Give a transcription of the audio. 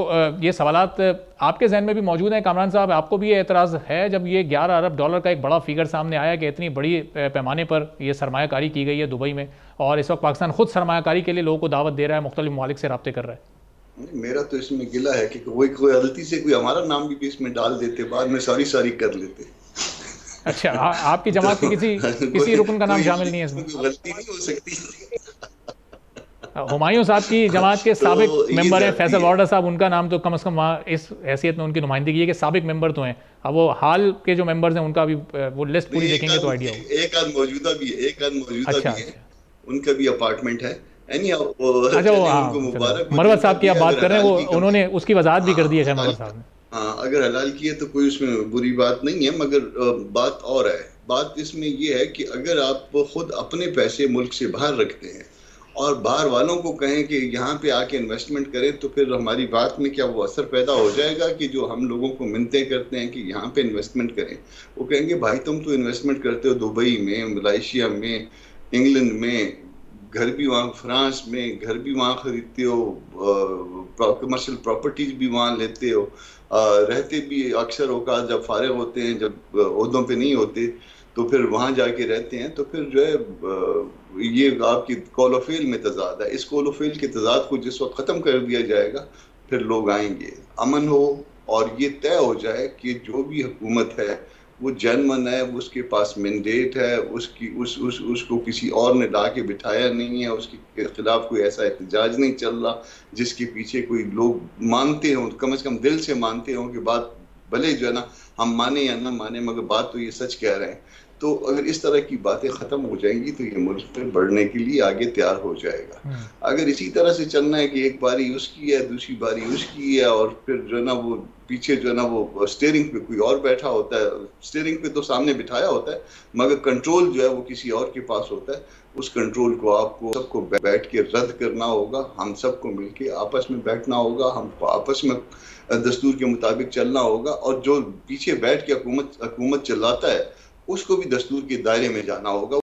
یہ سوالات آپ کے ذہن میں بھی موجود ہیں کامران صاحب، آپ کو بھی یہ اعتراض ہے جب یہ $11 ارب کا ایک بڑا فیگر سامنے آیا کہ اتنی بڑی پیمانے پر یہ سرمایہ کاری کی گئی ہے دبئی میں، اور اس وقت پاکستان خود سرمایہ کاری کے لیے لوگوں کو دعوت دے رہا ہے، مختلف ممالک سے رابطے کر رہا ہے؟ میرا تو اس میں گلہ ہے کہ کوئی غلطی سے کوئی ہمارا نام بھی اس میں ڈال دیتے، بعد میں ساری کر لیتے۔ اچھا، آپ کی جماعت کے کسی رکن کا نام شامل نہیں ہے اس میں؟ غلطی نہیں ہو سکتی۔ ہمایوں صاحب کی جماعت کے سابق ممبر ہیں فیصل وارڈر صاحب، ان کا نام تو کم از کم وہاں اس حیثیت میں ان کی نمائندگی ہے کہ سابق ممبر تو ہیں، اب وہ حال کے جو ممبرز ہیں ان کا بھی وہ لسٹ پوری دیکھیں گے تو آئیڈیا ہوگا۔ ایک آدھ موجودہ بھی ہے، ان کا بھی اپارٹمنٹ ہے۔ مروت صاحب کی آپ بات کر رہے ہیں، وہ انہوں نے اس کی وضاحت بھی کر دی ہے مروت صاحب نے۔ ہاں، اگر حلال کیے تو کوئی اس میں بری بات نہیں ہے، مگر بات اور ہے۔ بات اس میں یہ ہے کہ اگر آپ خود اپنے پیسے ملک سے باہر رکھتے ہیں اور باہر والوں کو کہیں کہ یہاں پہ آ کے انویسٹمنٹ کریں، تو پھر ہماری بات میں کیا وہ اثر پیدا ہو جائے گا کہ جو ہم لوگوں کو منتیں کرتے ہیں کہ یہاں پہ انویسٹمنٹ کریں، وہ کہیں گے بھائی تم تو انویسٹمنٹ کرتے ہو دبئی میں، ملائیشیا میں، انگلینڈ میں، گھر بھی وہاں فرانس میں، گھر بھی وہاں خریدتے ہو، کمرشل پراپرٹیز بھی وہاں لیتے ہو، رہتے بھی اکثر اوقات جب فارغ ہوتے ہیں، جب عہدوں پہ نہیں ہوتے تو پھر وہاں جا کے رہتے ہیں، تو پھر جو ہے یہ آپ کی قول و فعل میں تضاد ہے۔ اس قول و فعل کے تضاد کو جس وقت ختم کر دیا جائے گا پھر لوگ آئیں گے، امن ہو اور یہ طے ہو جائے کہ جو بھی حکومت ہے وہ جینون ہے، اس کے پاس مینڈیٹ ہے، اس کو کسی اور نے لا کے بٹھایا نہیں ہے، اس کے خلاف کوئی ایسا احتجاج نہیں چل رہا جس کے پیچھے کوئی لوگ مانتے ہوں، کم از کم دل سے مانتے ہوں کہ بات بھلے جو ہے نا ہم مانیں یا نہ مانیں مگر بات تو یہ سچ کہہ رہے ہیں۔ تو اگر اس طرح کی باتیں ختم ہو جائیں گی تو یہ ملک میں بڑھنے کے لیے آگے تیار ہو جائے گا۔ اگر اسی طرح سے چلنا ہے کہ ایک باری اس کی ہے، دوسری باری اس کی ہے، اور پھر جو ہے نا وہ پیچھے جو ہے نا وہ اسٹیئرنگ پہ کوئی اور بیٹھا ہوتا ہے، اسٹیئرنگ پہ تو سامنے بٹھایا ہوتا ہے مگر کنٹرول جو ہے وہ کسی اور کے پاس ہوتا ہے، اس کنٹرول کو آپ کو سب کو بیٹھ کے رد کرنا ہوگا، ہم سب کو مل کے آپس میں بیٹھنا ہوگا، ہم کو آپس میں دستور کے مطابق چلنا ہوگا، اور جو پیچھے بیٹھ کے حکومت چلاتا ہے اس کو بھی دستور کے دائرے میں جانا ہوگا۔